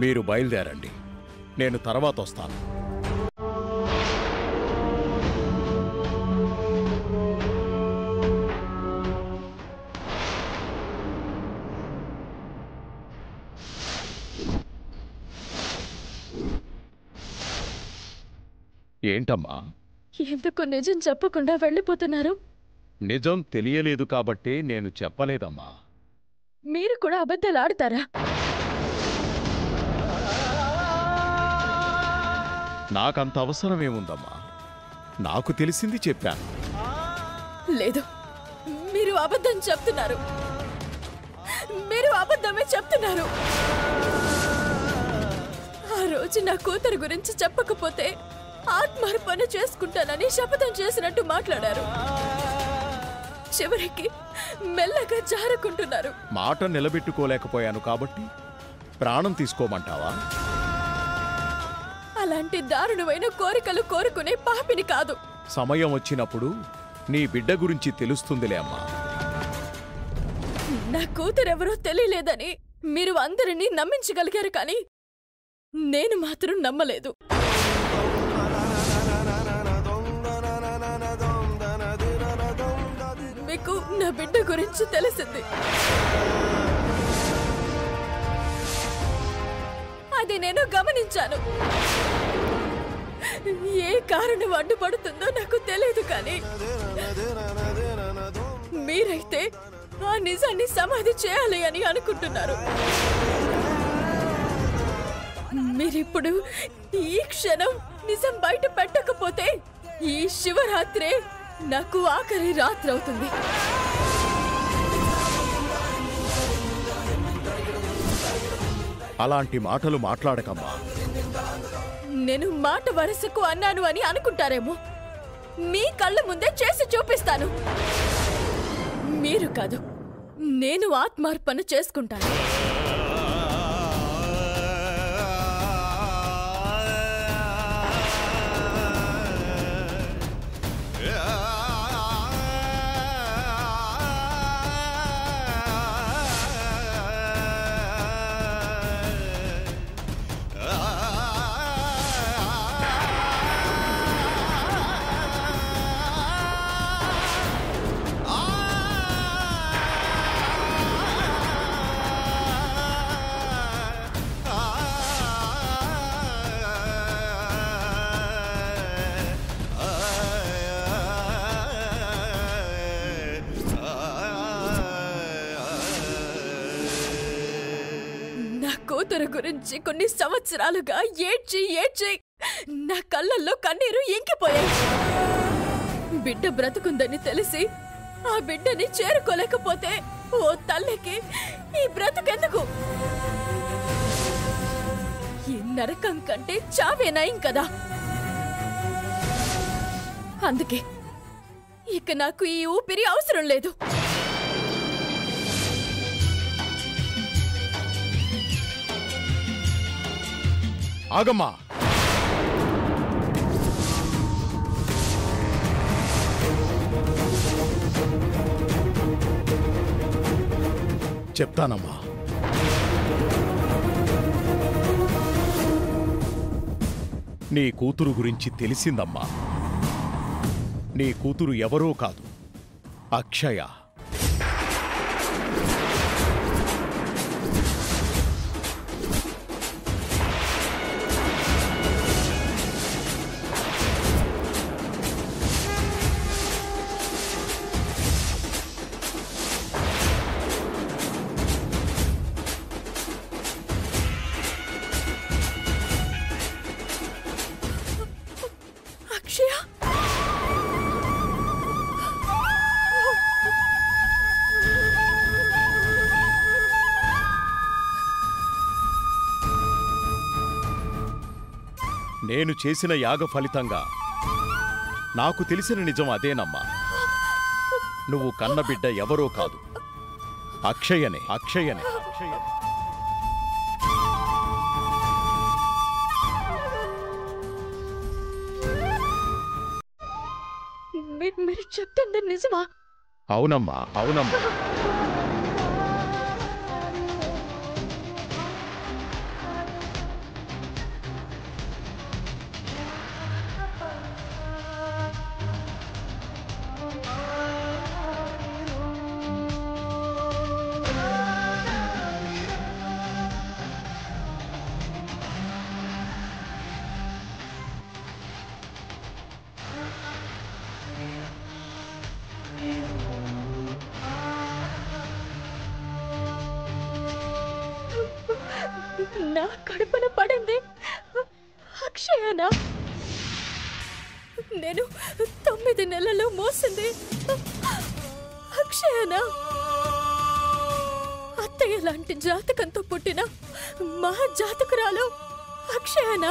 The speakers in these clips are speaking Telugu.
మీరు బయలుదేరండి, నేను తర్వాత వస్తాను. ఏంటమ్మా? ఎందుకు నిజం చెప్పకుండా వెళ్ళిపోతున్నారు? నిజం తెలియలేదు కాబట్టే నేను చెప్పలేదమ్మా. మీరు కూడా అబద్ధాలు ఆడతారా? నాకంత అవసరమేముందమ్మా? నాకు తెలిసింది చెప్పాను. లేదు, మీరు అబద్ధం చెప్తున్నారు. మీరు అబద్ధమే చెప్తున్నారు. ఆ రోజు నా కూతురు గురించి చెప్పకపోతే ఆత్మార్పణ చేసుకుంటానని శపథం చేసినట్టు మాట్లాడారు. చివరికి మెల్లగా జారుకుంటున్నారు. మాట నిలబెట్టుకోలేకపోయాను కాబట్టి ప్రాణం తీసుకోమంటావా? అలాంటి దారుణమైన కోరికలు కోరుకునే పాపిని కాదు. సమయం వచ్చినప్పుడు నీ బిడ్డ గురించి తెలుస్తుందిలే అమ్మా. నా కూతురెవరో తెలియలేదని మీరు అందరినీ నమ్మించగలిగారు, కానీ నేను మాత్రం నమ్మలేదు. మీకు నా బిడ్డ గురించి తెలిసింది. అది నేను గమనించాను. ఏ కారణం అడ్డుపడుతుందో నాకు తెలియదు, కానీ మీరైతే ఆ నిజాన్ని సమాధి చేయాలి అని అనుకుంటున్నారు. మీరిప్పుడు ఈ క్షణం నిజం బయట పెట్టకపోతే ఈ శివరాత్రే నాకు ఆఖరి రాత్రి అవుతుంది. అలాంటి మాటలు మాట్లాడకమ్మా. నేను మాట వరసకు అన్నాను అని అనుకుంటారేమో. మీ కళ్ళ ముందే చేసి చూపిస్తాను. మీరు కాదు, నేను ఆత్మార్పణ చేసుకుంటాను. కూతురు గురించి కొన్ని సంవత్సరాలుగా ఏడ్చి ఏడ్చి నా కళ్ళల్లో కన్నీరు ఇంకిపోయాయి. బిడ్డ బ్రతుకుందని తెలిసి ఆ బిడ్డని చేరుకోలేకపోతే ఓ తల్లికి ఈ బ్రతుకెందుకు? ఈ నరకం కంటే చావే నయం కదా. అందుకే ఇక నాకు ఈ ఊపిరి అవసరం లేదు. ఆగమ్మా. చెప్తానమ్మా. నీ కూతురు గురించి తెలిసిందమ్మా. నీ కూతురు ఎవరో కాదు, అక్షయ. నేను చేసిన యాగ ఫలితంగా నాకు తెలిసిన నిజం అదేనమ్మా. నువ్వు కన్నబిడ్డ ఎవరో కాదు, అక్షయనే. అక్షయనే. మీరు చెప్తుంది నిజమా? అవునమ్మా, అవునమ్మా. నా కడుపున పడింది అక్షయనా? నేను 9 నెలలు మోసింది అక్షయనా? అత్తయ్య లాంటి జాతకంతో పుట్టిన మా జాతకురాలు అక్షయనా?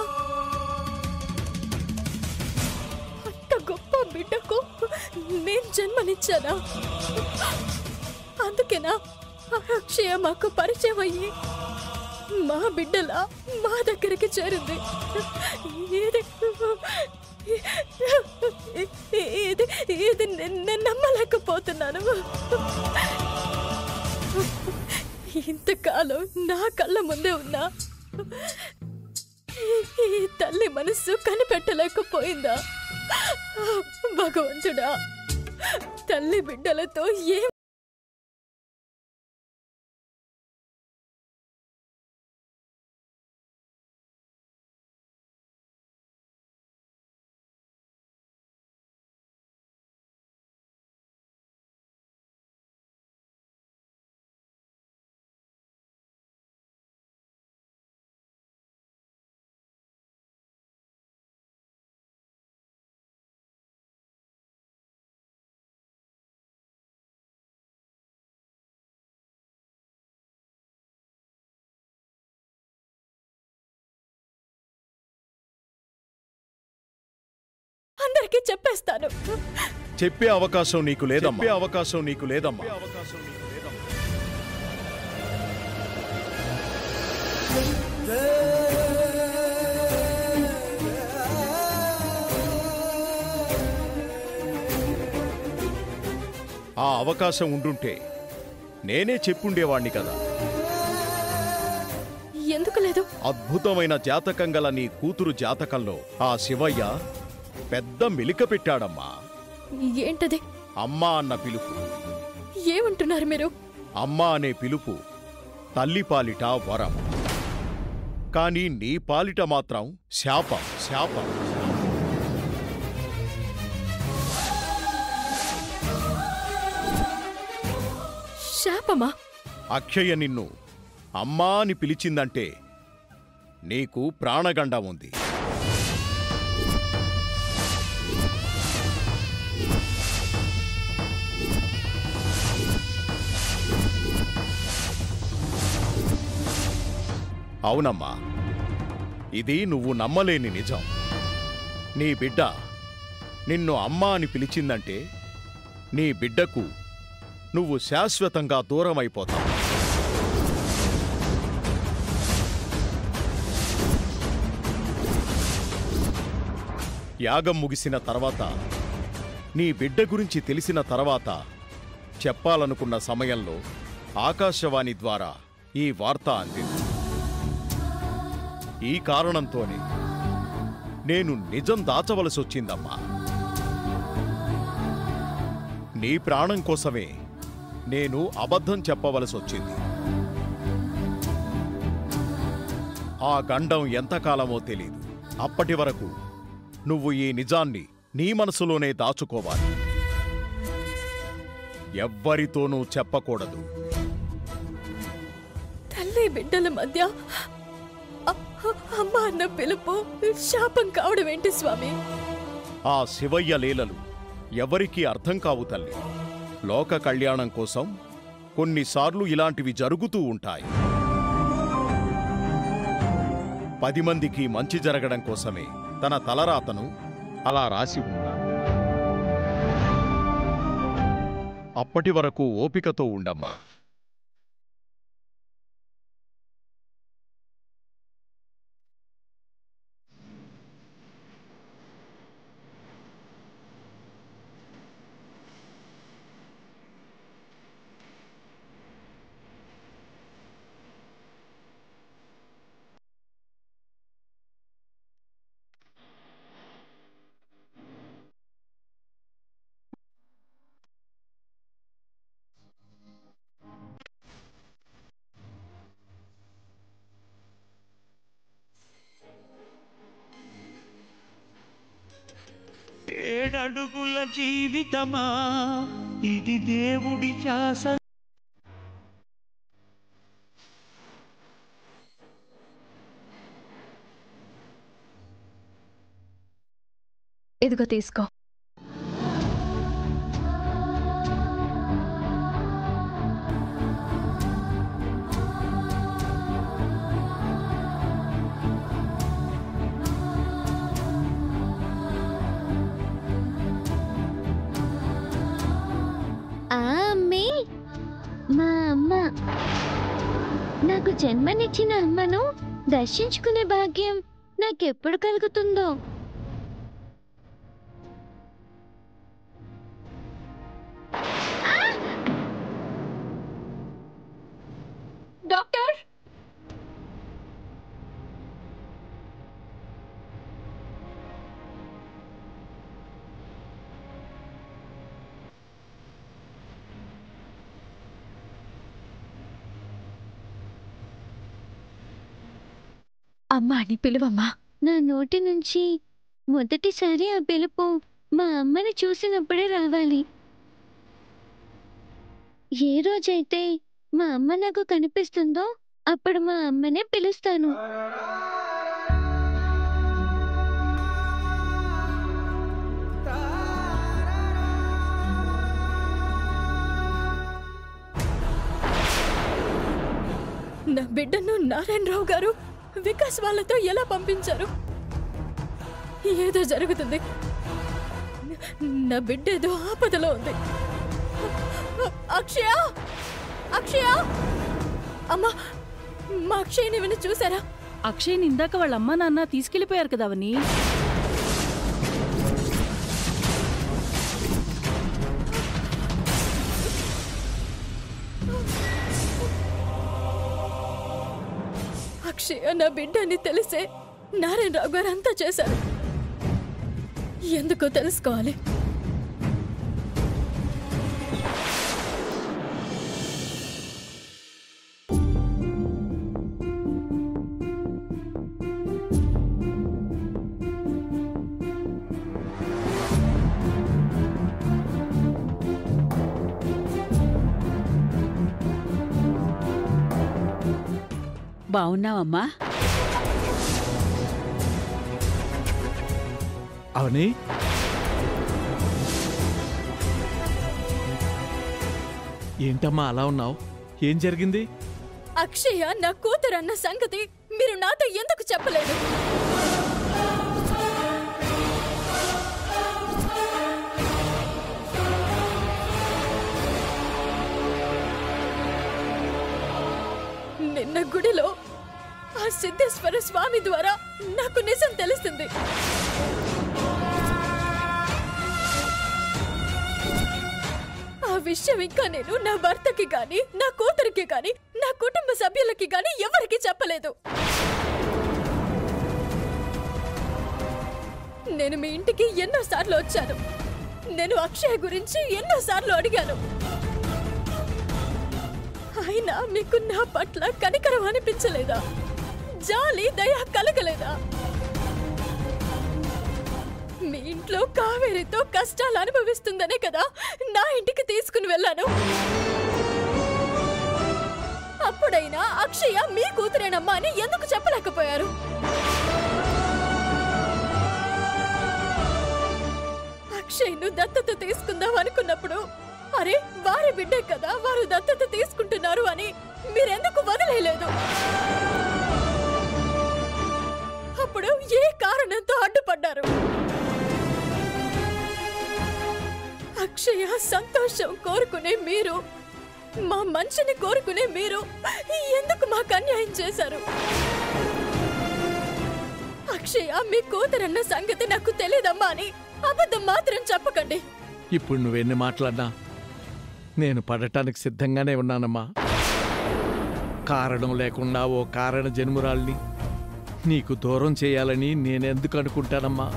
అంత గొప్ప బిడ్డకు నేను జన్మనిచ్చానా? అందుకేనా అక్షయ మాకు పరిచయం అయ్యి మా బిడ్డలా మా దగ్గరికి చేరింది? ఇది నేను నమ్మలేకపోతున్నాను. ఇంతకాలం నా కళ్ళ ముందే ఉన్నా ఈ తల్లి మనసు కనిపెట్టలేకపోయిందా? భగవంతుడా, తల్లి బిడ్డలతో ఏం అందరికీ చెప్పేస్తాను. చెప్పే అవకాశం నీకు లేదమ్మా. ఆ అవకాశం ఉండుంటే నేనే చెప్పుండేవాణ్ణి కదా. ఎందుకు లేదు? అద్భుతమైన జాతకం గల నీ కూతురు జాతకంలో ఆ శివయ్య పెద్ద మెలిక పెట్టాడమ్మా. ఏంటది? అమ్మా అన్న పిలుపు. ఏమంటున్నారు మీరు? అమ్మా అనే పిలుపు తల్లి పాలిట వరం, కానీ నీ పాలిట మాత్రం శాపం. శాపమా? అక్షయ నిన్ను అమ్మా అని పిలిచిందంటే నీకు ప్రాణగండం ఉంది. అవునమ్మా, ఇది నువ్వు నమ్మలేని నిజం. నీ బిడ్డ నిన్ను అమ్మా అని పిలిచిందంటే నీ బిడ్డకు నువ్వు శాశ్వతంగా దూరమైపోతావు. యాగం ముగిసిన తర్వాత, నీ బిడ్డ గురించి తెలిసిన తర్వాత చెప్పాలనుకున్న సమయంలో ఆకాశవాణి ద్వారా ఈ వార్త అందింది. ఈ కారణంతోనే నేను నిజం దాచవలసొచ్చిందమ్మా. నీ ప్రాణం కోసమే నేను అబద్ధం చెప్పవలసొచ్చింది. ఆ గండం ఎంతకాలమో తెలీదు. అప్పటి వరకు నువ్వు ఈ నిజాన్ని నీ మనసులోనే దాచుకోవాలి. ఎవ్వరితోనూ చెప్పకూడదు. తల్లి బిడ్డల మధ్య అమ్మ అన్న పిలుపు శాపం కావడం ఏంటి స్వామి? ఆ శివయ్య లీలలు ఎవరికీ అర్థం కావు తల్లి. లోక కళ్యాణం కోసం కొన్నిసార్లు ఇలాంటివి జరుగుతూ ఉంటాయి. 10 మందికి మంచి జరగడం కోసమే తన తలరాతను అలా రాసి ఉన్నాడు. అప్పటి వరకు ఓపికతో ఉండమ్మా. ఏడడుగుల జీవితమా ఇది దేవుడి శాస ఇదిగో తీసుకో. అమ్మే, మా అమ్మ. నాకు జన్మనిచ్చిన అమ్మను దర్శించుకునే భాగ్యం నాకెప్పుడు కలుగుతుందో. డాక్టర్, అమ్మా అని పిలువమ్మా. నా నోటి నుంచి మొదటిసారి ఆ పిలుపు మా అమ్మని చూసినప్పుడే రావాలి. ఏ రోజైతే మా అమ్మ నాకు కనిపిస్తుందో అప్పుడు మా అమ్మనే పిలుస్తాను. నా బిడ్డను నారాయణరావు గారు వికాస్ వాళ్ళతో ఎలా పంపించారు? ఏదో జరుగుతుంది. నా బిడ్డ ఏదో ఆపదలో ఉంది. అక్షయ, అక్షయ, అమ్మా, మా అక్షయ్ని ఏమైనా చూసారా? అక్షయ్ని ఇందాక వాళ్ళ అమ్మ నాన్న తీసుకెళ్లిపోయారు కదా అవని. అక్షయ నా బిడ్డ అని తెలిసే నారాయణరావు గారు అంతా చేశారు. ఎందుకో తెలుసుకోవాలి. బావున్నావమ్మా? అవని, ఏంటమ్మా అలా ఉన్నావు? ఏం జరిగింది? అక్షయ నా కూతురు అన్న సంగతి మీరు నాతో ఎందుకు చెప్పలేదు? నిన్న గుడిలో ఆ సిద్ధేశ్వర స్వామి ద్వారా నాకు నిజం తెలిసింది. ఆ విషయం ఇంకా నేను నా భర్తకి గాని, నా కూతురికి గాని, నా కుటుంబ సభ్యులకి గాని ఎవరికి చెప్పలేదు. నేను మీ ఇంటికి ఎన్నోసార్లు వచ్చాను. నేను అక్షయ్ గురించి ఎన్నోసార్లు అడిగాను. అయినా మీకు నా పట్ల కనికరం అనిపించలేదా? జాలి, దయ కలగలేదా? మీ ఇంట్లో కావేరితో కష్టాలు అనుభవిస్తుందనే కదా నా ఇంటికి తీసుకుని వెళ్ళాను. అప్పుడైనా అక్షయ మీ కూతురేనమ్మా అని ఎందుకు చెప్పలేకపోయారు? అక్షయ్ను దత్తత తీసుకుందాం అనుకున్నప్పుడు, అరే వారి బిడ్డే కదా, వారు దత్తత తీసుకుంటున్నారు అని మీరెందుకు వదిలేయలేదు? అప్పుడు ఏ కారణంతో అడ్డుపడ్డారు? అక్షయ సంతోషం కోరుకునే మీరు, మా మంచిని కోరుకునే మీరు ఎందుకు మాకు అన్యాయం చేశారు? అక్షయ మీ కూతురన్న సంగతి నాకు తెలియదమ్మా అని అబద్ధం మాత్రం చెప్పకండి. ఇప్పుడు నువ్వెన్ని మాట్లాడినా నేను పడటానికి సిద్ధంగానే ఉన్నానమ్మా. కారణం లేకుండా ఓ కారణ జన్మురాల్ని నీకు దూరం చేయాలని నేనెందుకు అనుకుంటానమ్మా?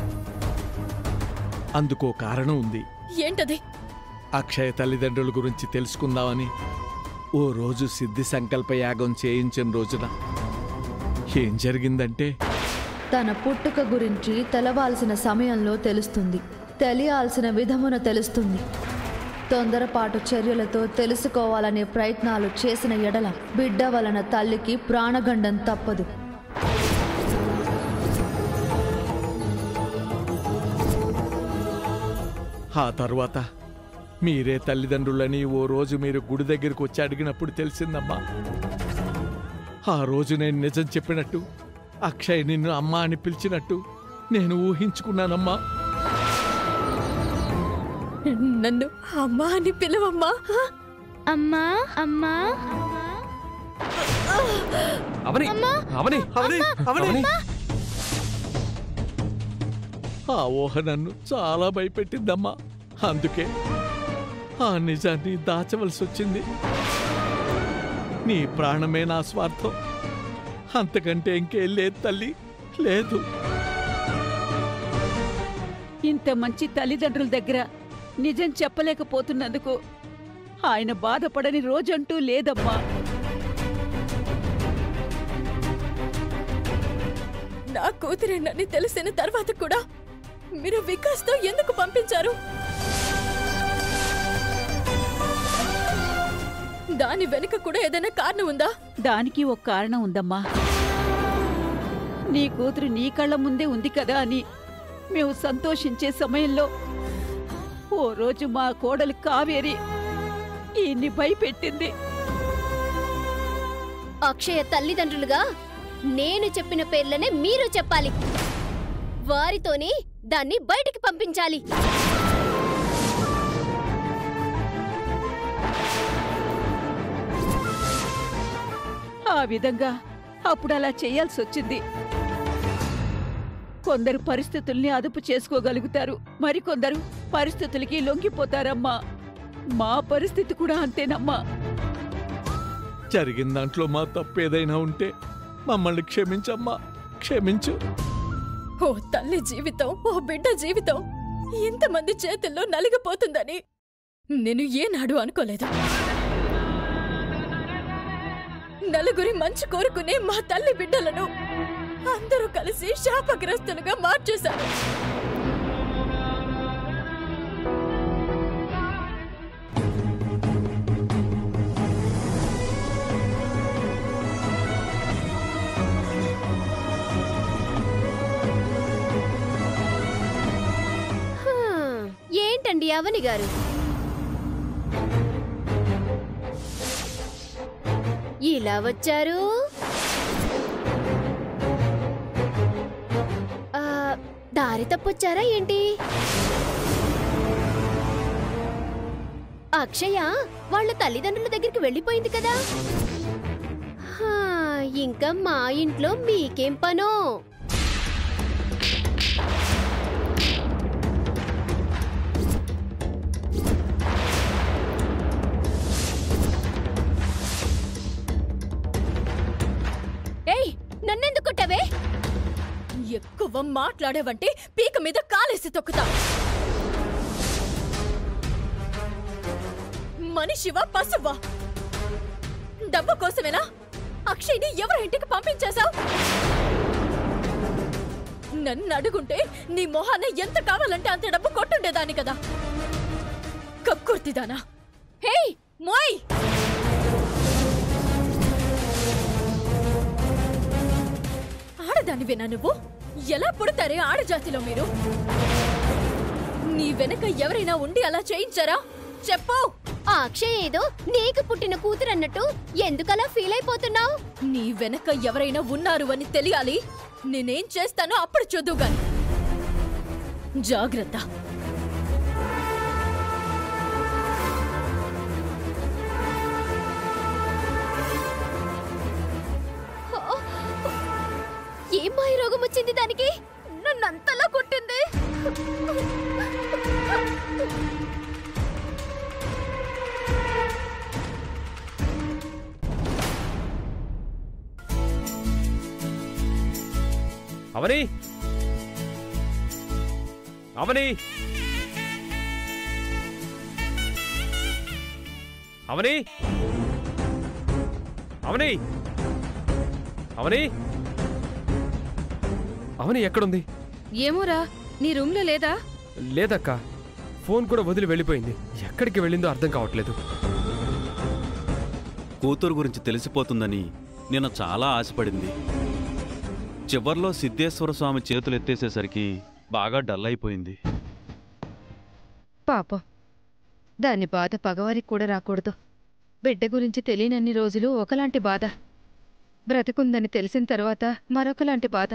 అందుకో కారణం ఉంది. ఏంటది? అక్షయ తల్లిదండ్రుల గురించి తెలుసుకుందామని ఓ రోజు సిద్ధి సంకల్ప యాగం చేయించిన రోజున ఏం జరిగిందంటే, తన పుట్టుక గురించి తెలవాల్సిన సమయంలో తెలుస్తుంది, తెలియాల్సిన విధమున తెలుస్తుంది. తొందరపాటు చర్యలతో తెలుసుకోవాలనే ప్రయత్నాలు చేసిన ఎడల బిడ్డ వలన తల్లికి ప్రాణగండం తప్పదు. ఆ తర్వాత మీరే తల్లిదండ్రులని ఓ రోజు మీరు గుడి దగ్గరికి వచ్చి అడిగినప్పుడు తెలిసిందమ్మా. ఆ రోజు నేను నిజం చెప్పినట్టు అక్షయ్ నిన్ను అమ్మా అని పిలిచినట్టు నేను ఊహించుకున్నానమ్మా. నన్ను అమ్మా అని పిలవమ్మా. అమ్మా అమ్మా ఆ ఊహ నన్ను చాలా భయపెట్టిందమ్మా. అందుకే ఆ నిజాన్ని దాచవలసి వచ్చింది. నీ ప్రాణమే నా స్వార్థం, అంతకంటే ఇంకేం లేదు తల్లి, లేదు. ఇంత మంచి తల్లిదండ్రుల దగ్గర నిజం చెప్పలేకపోతున్నందుకు ఆయన బాధపడని రోజంటూ లేదమ్మా. నా కూతురేనని తెలిసిన తర్వాత కూడా మీరు వికాస్తో ఎందుకు పంపించారు? దాని వెనుక కూడా ఏదైనా కారణం ఉందా? దానికి ఒక కారణం ఉందమ్మా. నీ కూతురు నీ కళ్ళ ముందే ఉంది కదా అని మేము సంతోషించే సమయంలో ఓ రోజు మా కోడలు కావేరి ఈయన్ని భయపెట్టింది. అక్షయ తల్లిదండ్రులుగా నేను చెప్పిన పేర్లనే మీరు చెప్పాలి. వారితోనే దాన్ని బయటికి పంపించాలి. ఆ విధంగా అప్పుడు అలా చేయాల్సి వచ్చింది. కొందరు పరిస్థితుల్ని అదుపు చేసుకోగలుగుతారు, మరికొందరు పరిస్థితులకి లొంగిపోతారమ్మా. మా పరిస్థితి కూడా అంతేనమ్మా. జరిగిన దాంట్లో మా తప్పేదైనా ఉంటే మమ్మల్ని క్షమించమ్మా, క్షమించు. ఓ తల్లి జీవితం, ఓ బిడ్డ జీవితం ఇంతమంది చేతుల్లో నలిగిపోతుందని నేను ఏనాడు అనుకోలేదు. నలుగురి మంచి కోరుకునే మా తల్లి బిడ్డలను అందరూ కలిసి శాపగ్రస్తులుగా మార్చేశారు. ఏంటండి అవని గారు, ఇలా వచ్చారు? దారి తప్పొచ్చారా ఏంటి? అక్షయ వాళ్ళ తల్లిదండ్రుల దగ్గరికి వెళ్ళిపోయింది కదా. ఇంకా మా ఇంట్లో మీకేం పనో? ఏయ్, నన్నెందుకు కొట్టావే? ఎక్కువ మాట్లాడేవంటే పీక మీద కాలేసి తొక్కుతా. మనిషివా పశువా? డబ్బు కోసమేనా అక్షయ్ని ఎవరి ఇంటికి పంపించేశావు? నన్ను అడుగుంటే నీ మొహాన ఎంత కావాలంటే అంత డబ్బు కొట్టుండేదాన్ని కదా. కక్కుర్తిదానా? హే మోయ్! ఆడదానివేనా నువ్వు? ఎలా పుడతారే ఆడజాతిలో మీరు? నీ వెనక ఎవరైనా ఉండి అలా చేయించారా? చెప్పు. ఆ అక్షయ్ ఏదో నీకు పుట్టిన కూతురు అన్నట్టు ఎందుకలా ఫీల్ అయిపోతున్నావు? నీ వెనక ఎవరైనా ఉన్నారు అని తెలియాలి. నేనేం చేస్తానో అప్పుడు చూద్దుగాని. జాగ్రత్త. ఏం మాయ రోగం వచ్చింది దానికి? నన్నంతలా కొట్టింది. అవని, అవని, అవని, అవని, అవని, అవని ఎక్కడుంది? ఏమోరా, నీ రూమ్లో లేదా? లేదక్క, ఫోన్ కూడా వదిలి వెళ్ళిపోయింది. ఎక్కడికి వెళ్ళిందో అర్థం కావట్లేదు. కూతురు గురించి తెలిసిపోతుందని నేను చాలా ఆశపడింది. చివర్లో సిద్ధేశ్వర స్వామి చేతులు ఎత్తేసేసరికి బాగా డల్ అయిపోయింది. పాపం దాని బాధ పగవారికి కూడా రాకూడదు. బిడ్డ గురించి తెలియనన్ని రోజులు ఒకలాంటి బాధ, బ్రతికుందని తెలిసిన తర్వాత మరొకలాంటి బాధ.